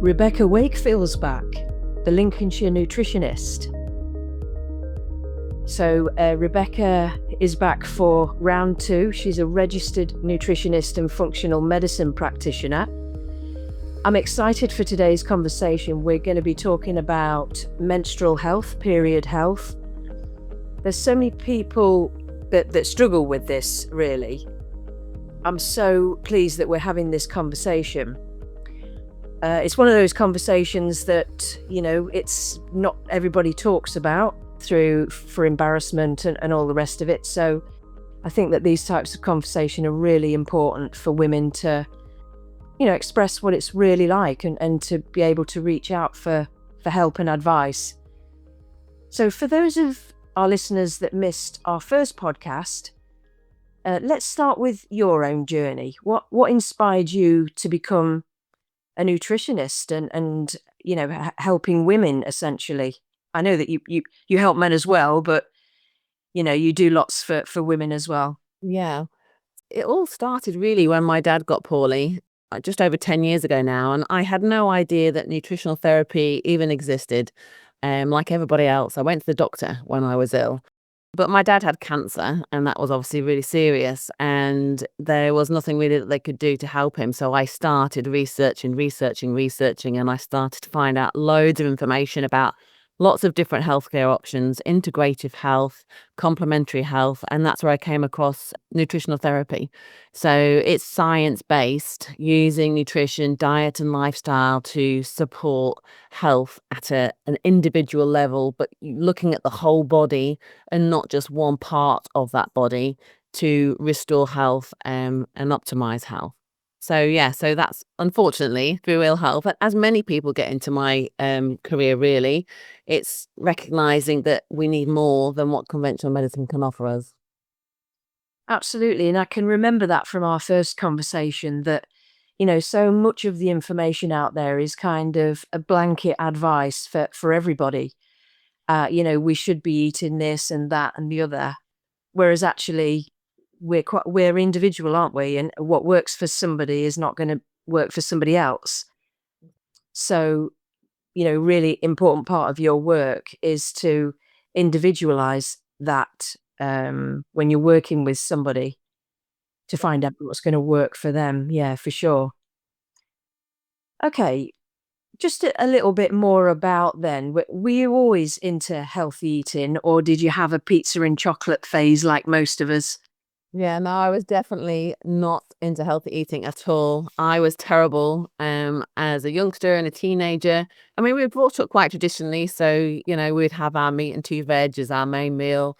Rebecca Wakefield's back, the Lincolnshire nutritionist. So Rebecca is back for round 2. She's a registered nutritionist and functional medicine practitioner. I'm excited for today's conversation. We're going to be talking about menstrual health, period health. There's so many people that struggle with this, really. I'm so pleased that we're having this conversation. It's one of those conversations that, it's not everybody talks about for embarrassment and all the rest of it. So I think that these types of conversation are really important for women to, express what it's really like and to be able to reach out for help and advice. So for those of our listeners that missed our first podcast, let's start with your own journey. What inspired you to become a nutritionist and helping women, essentially? I know that you help men as well, but you do lots for women as well. Yeah. It all started really when my dad got poorly, just over 10 years ago now, and I had no idea that nutritional therapy even existed. Like everybody else, I went to the doctor when I was ill. But my dad had cancer, and that was obviously really serious, and there was nothing really that they could do to help him. So I started researching, and I started to find out loads of information about lots of different healthcare options, integrative health, complementary health, and that's where I came across nutritional therapy. So it's science-based, using nutrition, diet and lifestyle to support health at an individual level, but looking at the whole body and not just one part of that body to restore health and optimize health. So that's unfortunately through ill health. But as many people get into my career, really, it's recognizing that we need more than what conventional medicine can offer us. Absolutely. And I can remember that from our first conversation that, so much of the information out there is kind of a blanket advice for everybody. We should be eating this and that and the other. Whereas actually we're individual, aren't we? And what works for somebody is not going to work for somebody else. So, really important part of your work is to individualize that when you're working with somebody to find out what's going to work for them. Yeah, for sure. Okay, just a little bit more about then. Were you always into healthy eating, or did you have a pizza and chocolate phase like most of us? Yeah, no, I was definitely not into healthy eating at all. I was terrible as a youngster and a teenager. I mean, we were brought up quite traditionally, so, we'd have our meat and 2 veg as our main meal.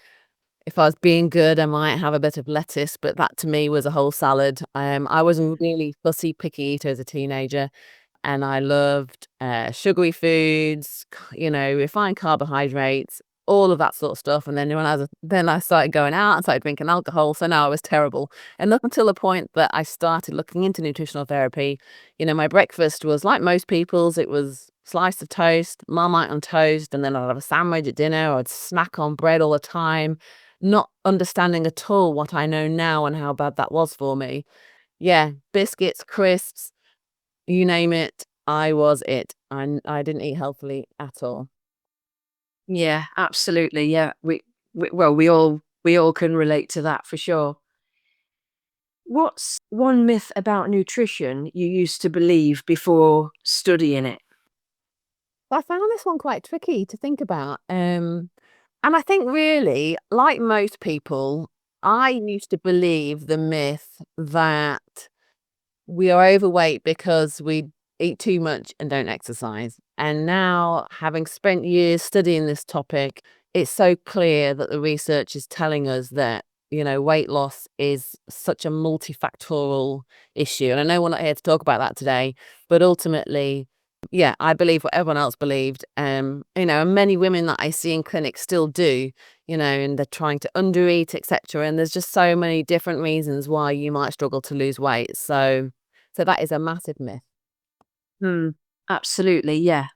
If I was being good, I might have a bit of lettuce, but that to me was a whole salad. I was a really fussy, picky eater as a teenager, and I loved sugary foods, refined carbohydrates, all of that sort of stuff. And then then I started going out and started drinking alcohol. So now I was terrible. And up until the point that I started looking into nutritional therapy, my breakfast was like most people's. It was slice of toast, Marmite on toast, and then I'd have a sandwich at dinner. I'd snack on bread all the time, not understanding at all what I know now and how bad that was for me. Yeah, biscuits, crisps, you name it, I was it. I didn't eat healthily at all. Yeah, absolutely. Yeah, we all can relate to that for sure. What's one myth about nutrition you used to believe before studying it? I found this one quite tricky to think about. And I think really, like most people, I used to believe the myth that we are overweight because we eat too much and don't exercise. And now, having spent years studying this topic, it's so clear that the research is telling us that, weight loss is such a multifactorial issue. And I know we're not here to talk about that today, but ultimately, yeah, I believe what everyone else believed. And many women that I see in clinics still do, and they're trying to undereat, etc. And there's just so many different reasons why you might struggle to lose weight. So that is a massive myth. Absolutely, yeah.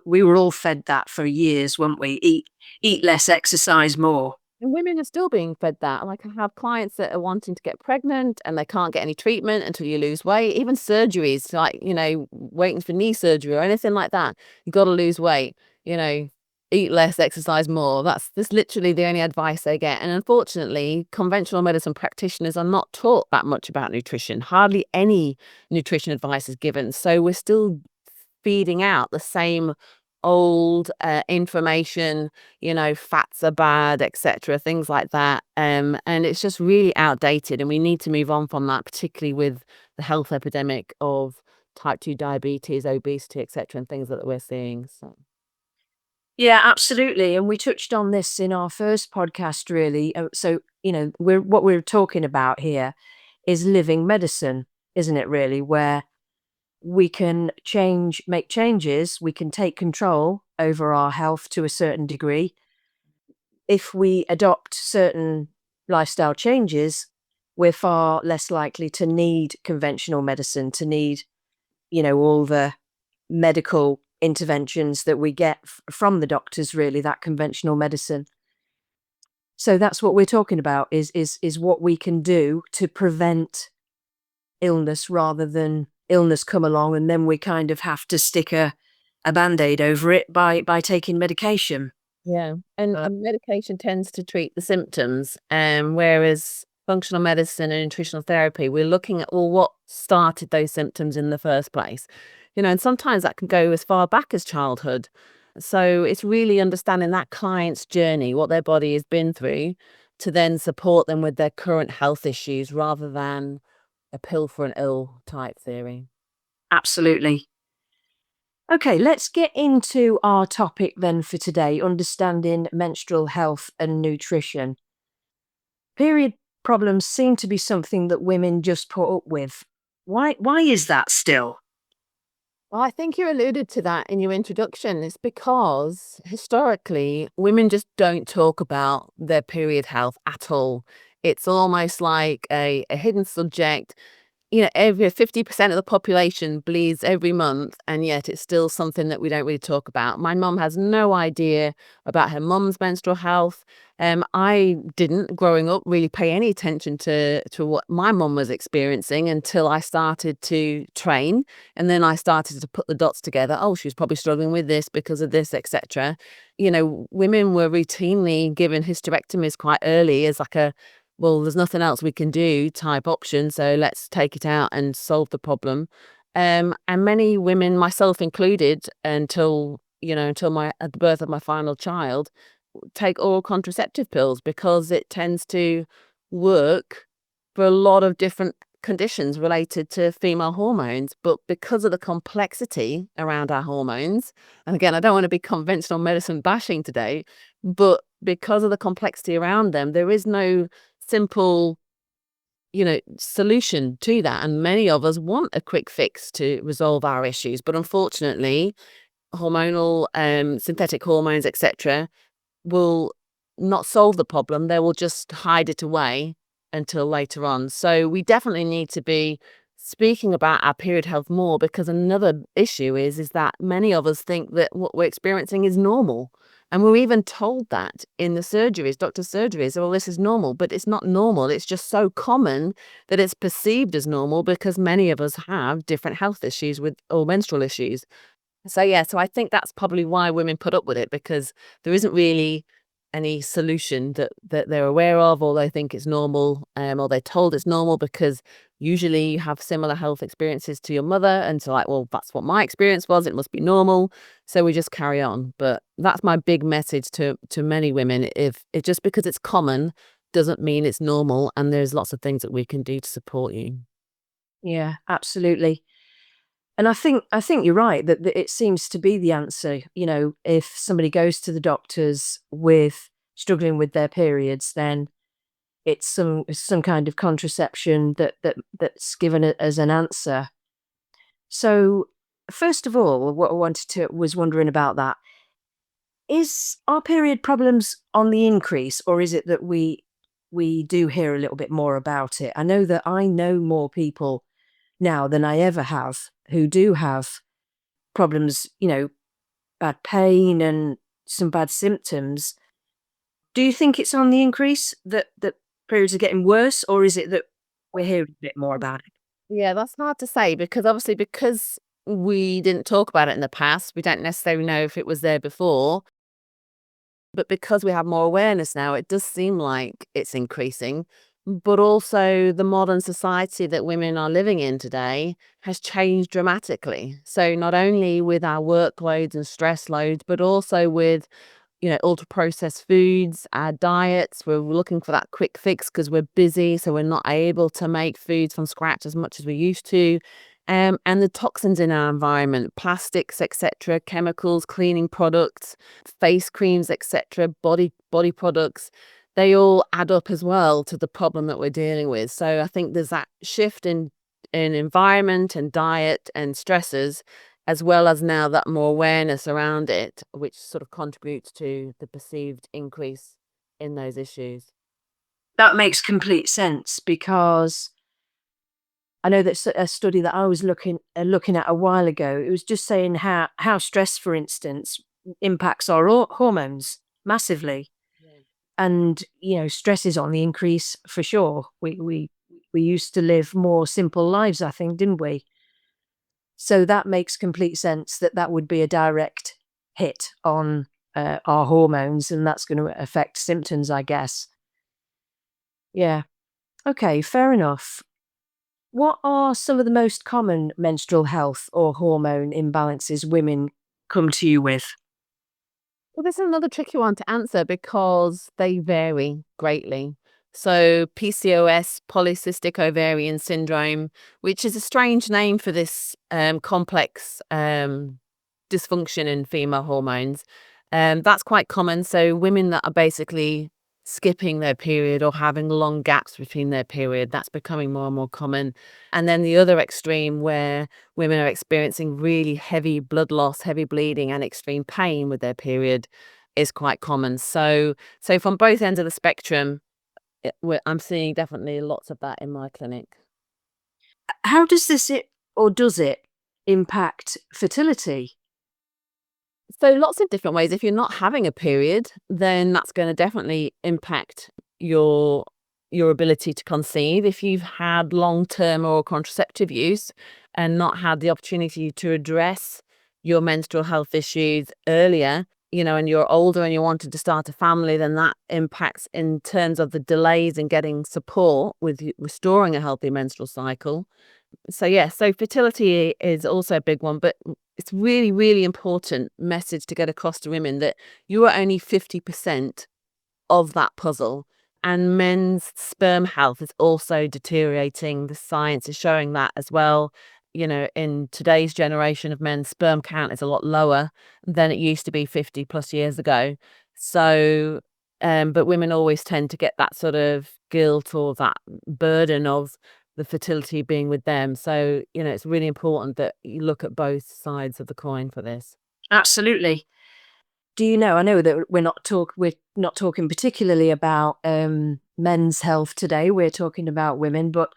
We were all fed that for years, weren't we? Eat less, exercise more. And women are still being fed that. Like, I have clients that are wanting to get pregnant and they can't get any treatment until you lose weight. Even surgeries, like, waiting for knee surgery or anything like that. You got to lose weight, you know, eat less, exercise more. That's literally the only advice they get. And unfortunately, conventional medicine practitioners are not taught that much about nutrition. Hardly any nutrition advice is given. So we're still feeding out the same old information, fats are bad, etc., things like that. And it's just really outdated, and we need to move on from that, particularly with the health epidemic of type 2 diabetes, obesity, etc., and things that we're seeing. So. Yeah, absolutely. And we touched on this in our first podcast, really. So, what we're talking about here is living medicine, isn't it, really? Where we can make changes, we can take control over our health to a certain degree. If we adopt certain lifestyle changes, we're far less likely to need conventional medicine, to need, all the medical interventions that we get from the doctors, really, that conventional medicine. So that's what we're talking about is what we can do to prevent illness rather than illness come along and then we kind of have to stick a band-aid over it by taking medication. Yeah, and medication tends to treat the symptoms, whereas functional medicine and nutritional therapy, we're looking at, well, what started those symptoms in the first place? And sometimes that can go as far back as childhood. So it's really understanding that client's journey, what their body has been through, to then support them with their current health issues rather than a pill for an ill type theory. Absolutely. Okay, let's get into our topic then for today, understanding menstrual health and nutrition. Period problems seem to be something that women just put up with. Why is that still? Well, I think you alluded to that in your introduction. It's because historically, women just don't talk about their period health at all. It's almost like a hidden subject. Every 50% of the population bleeds every month, and yet it's still something that we don't really talk about. My mum has no idea about her mum's menstrual health. I didn't, growing up, really pay any attention to what my mum was experiencing until I started to train, and then I started to put the dots together. Oh, she was probably struggling with this because of this, etc. Women were routinely given hysterectomies quite early as like a, well, there's nothing else we can do type option, so let's take it out and solve the problem. And many women, myself included, until at the birth of my final child, take oral contraceptive pills because it tends to work for a lot of different conditions related to female hormones. But because of the complexity around our hormones, and again, I don't want to be conventional medicine bashing today, but because of the complexity around them, there is no simple solution to that, and many of us want a quick fix to resolve our issues, but unfortunately hormonal synthetic hormones, etc., will not solve the problem. They will just hide it away until later on. So we definitely need to be speaking about our period health more, because another issue is that many of us think that what we're experiencing is normal. And we're even told that in the surgeries, doctor surgeries, well, this is normal, but it's not normal. It's just so common that it's perceived as normal because many of us have different health issues or menstrual issues. So yeah, so I think that's probably why women put up with it, because there isn't really any solution that they're aware of, or they think it's normal, or they're told it's normal because usually you have similar health experiences to your mother, and so like, well, that's what my experience was, it must be normal, so we just carry on. But that's my big message to many women: if it just because it's common doesn't mean it's normal, and there's lots of things that we can do to support you. Yeah, absolutely. And I think you're right that it seems to be the answer. If somebody goes to the doctors with struggling with their periods, then it's some kind of contraception that's given as an answer. So, first of all, what I was wondering about that is, our period problems on the increase, or is it that we do hear a little bit more about it? I know that I know more people now than I ever have who do have problems, bad pain and some bad symptoms. Do you think it's on the increase, that periods are getting worse, or is it that we're hearing a bit more about it? Yeah, that's hard to say because obviously because we didn't talk about it in the past, we don't necessarily know if it was there before. But because we have more awareness now, it does seem like it's increasing. But also, the modern society that women are living in today has changed dramatically. So, not only with our workloads and stress loads, but also with ultra processed foods, our diets. We're looking for that quick fix because we're busy, so we're not able to make foods from scratch as much as we used to. And the toxins in our environment, plastics, etc., chemicals, cleaning products, face creams, etc., body products, they all add up as well to the problem that we're dealing with. So I think there's that shift in environment and diet and stresses, as well as now that more awareness around it, which sort of contributes to the perceived increase in those issues. That makes complete sense because I know that's a study that I was looking at a while ago. It was just saying how stress, for instance, impacts our hormones massively, Yeah. and stress is on the increase for sure. We used to live more simple lives, I think, didn't we? So that makes complete sense that that would be a direct hit on our hormones, and that's going to affect symptoms, I guess. Yeah. Okay, fair enough. What are some of the most common menstrual health or hormone imbalances women come to you with? Well, this is another tricky one to answer because they vary greatly. So, PCOS, polycystic ovarian syndrome, which is a strange name for this complex dysfunction in female hormones, that's quite common. So, women that are basically skipping their period or having long gaps between their period, that's becoming more and more common. And then the other extreme where women are experiencing really heavy blood loss, heavy bleeding, and extreme pain with their period is quite common. So from both ends of the spectrum, I'm seeing definitely lots of that in my clinic. How does or does it impact fertility? So lots of different ways. If you're not having a period, then that's going to definitely impact your your ability to conceive. If you've had long-term oral contraceptive use and not had the opportunity to address your menstrual health issues earlier, and you're older and you wanted to start a family, then that impacts in terms of the delays in getting support with restoring a healthy menstrual cycle. So yeah, so fertility is also a big one, but it's really, really important message to get across to women that you are only 50% of that puzzle. And men's sperm health is also deteriorating. The science is showing that as well. In today's generation of men, sperm count is a lot lower than it used to be 50 plus years ago. So, but women always tend to get that sort of guilt or that burden of the fertility being with them. So, it's really important that you look at both sides of the coin for this. Absolutely. Do you know? I know that we're not talking particularly about men's health today. We're talking about women, but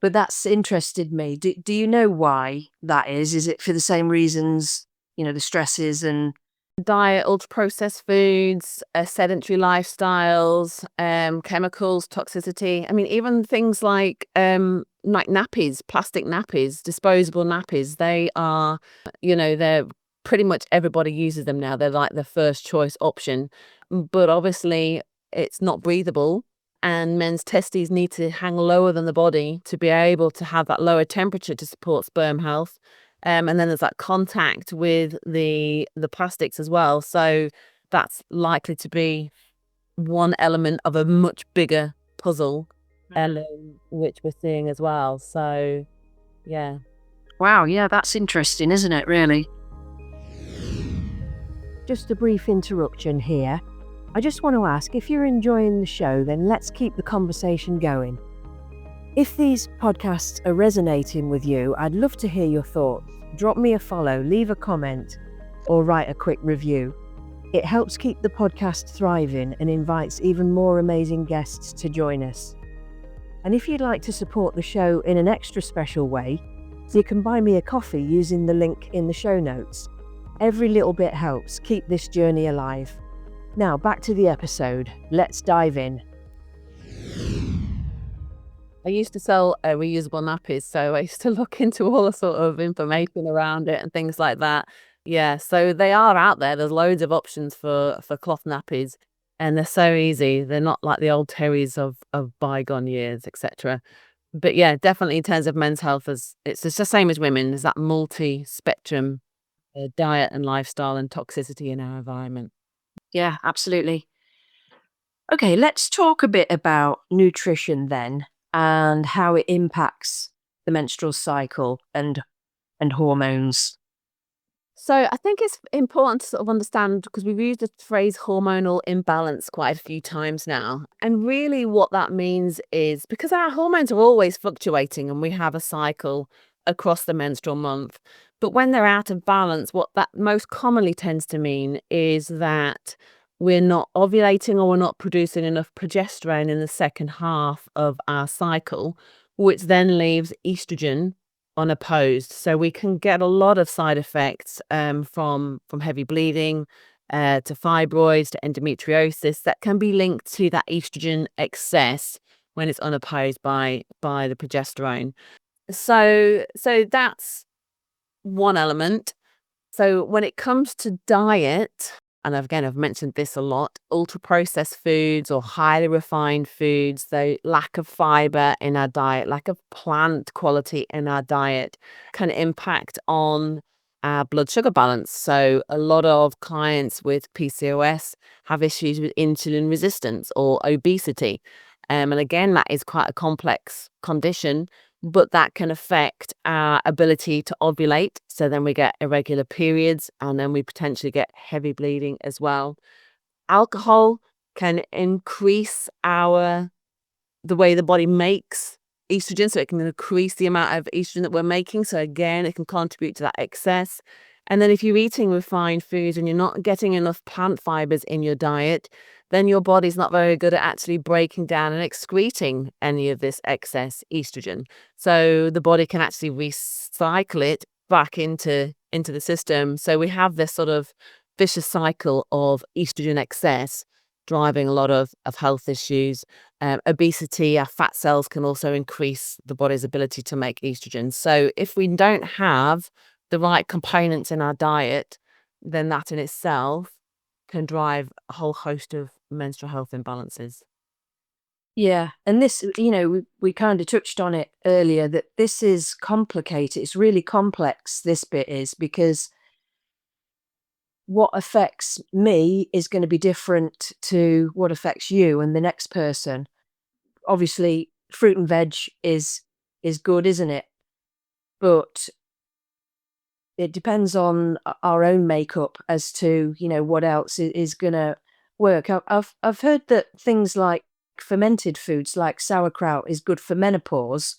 that's interested me. Do you know why that is? Is it for the same reasons? The stresses and Diet, ultra processed foods, sedentary lifestyles, chemicals, toxicity. I mean, even things like nappies, plastic nappies, disposable nappies, they're pretty much everybody uses them now. They're like the first choice option. But obviously it's not breathable, and men's testes need to hang lower than the body to be able to have that lower temperature to support sperm health. And then there's that contact with the plastics as well. So that's likely to be one element of a much bigger puzzle, which we're seeing as well. So yeah. wow, yeah, that's interesting, isn't it? Really. Just a brief interruption here. I just want to ask, if you're enjoying the show, then let's keep the conversation going. If these podcasts are resonating with you, I'd love to hear your thoughts. Drop me a follow, leave a comment, or write a quick review. It helps keep the podcast thriving and invites even more amazing guests to join us. And if you'd like to support the show in an extra special way, you can buy me a coffee using the link in the show notes. Every little bit helps keep this journey alive. Now, back to the episode. Let's dive in. I used to sell reusable nappies, so I used to look into all the sort of information around it and things like that. Yeah, so they are out there. There's loads of options for cloth nappies, and they're so easy. They're not like the old terries of bygone years, etc. But yeah, definitely in terms of men's health, it's the same as women. There's that multi-spectrum diet and lifestyle and toxicity in our environment. Yeah, absolutely. Okay, let's talk a bit about nutrition then and how it impacts the menstrual cycle and hormones. So I think it's important to sort of understand, because we've used the phrase hormonal imbalance quite a few times now. And really what that means is, because our hormones are always fluctuating and we have a cycle across the menstrual month, but when they're out of balance, what that most commonly tends to mean is that we're not ovulating or we're not producing enough progesterone in the second half of our cycle, which then leaves estrogen unopposed. So we can get a lot of side effects from heavy bleeding to fibroids to endometriosis that can be linked to that estrogen excess when it's unopposed by the progesterone. So that's one element. So when it comes to diet, and again, I've mentioned this a lot, ultra-processed foods or highly refined foods, the lack of fiber in our diet, lack of plant quality in our diet can impact on our blood sugar balance. So a lot of clients with PCOS have issues with insulin resistance or obesity. And again, that is quite a complex condition, but that can affect our ability to ovulate. So then we get irregular periods, and then we potentially get heavy bleeding as well. Alcohol can increase the way the body makes estrogen, so it can increase the amount of estrogen that we're making. So again, it can contribute to that excess. And then if you're eating refined foods and you're not getting enough plant fibers in your diet, then your body's not very good at actually breaking down and excreting any of this excess estrogen. So the body can actually recycle it back into the system. So we have this sort of vicious cycle of estrogen excess driving a lot of health issues. Obesity, our fat cells can also increase the body's ability to make estrogen. So if we don't have the right components in our diet, then that in itself can drive a whole host of menstrual health imbalances. Yeah, and this, we kind of touched on it earlier, that this is complicated. It's really complex, this bit is, because what affects me is going to be different to what affects you and the next person. Obviously, fruit and veg is good, isn't it? But it depends on our own makeup as to, what else is going to work. I've heard that things like fermented foods like sauerkraut is good for menopause.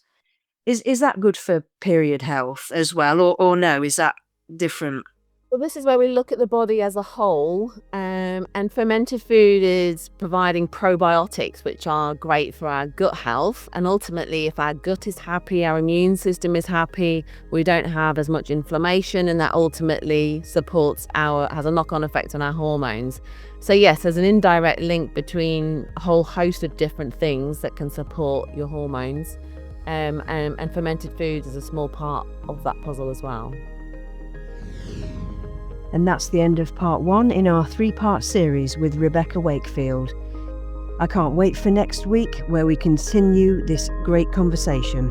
Is that good for period health as well, or no? Is that different? Well, this is where we look at the body as a whole, and fermented food is providing probiotics, which are great for our gut health. And ultimately, if our gut is happy, our immune system is happy, we don't have as much inflammation, and that ultimately has a knock-on effect on our hormones. So yes, there's an indirect link between a whole host of different things that can support your hormones, and fermented foods is a small part of that puzzle as well. And that's the end of part 1 in our 3-part series with Rebecca Wakefield. I can't wait for next week, where we continue this great conversation.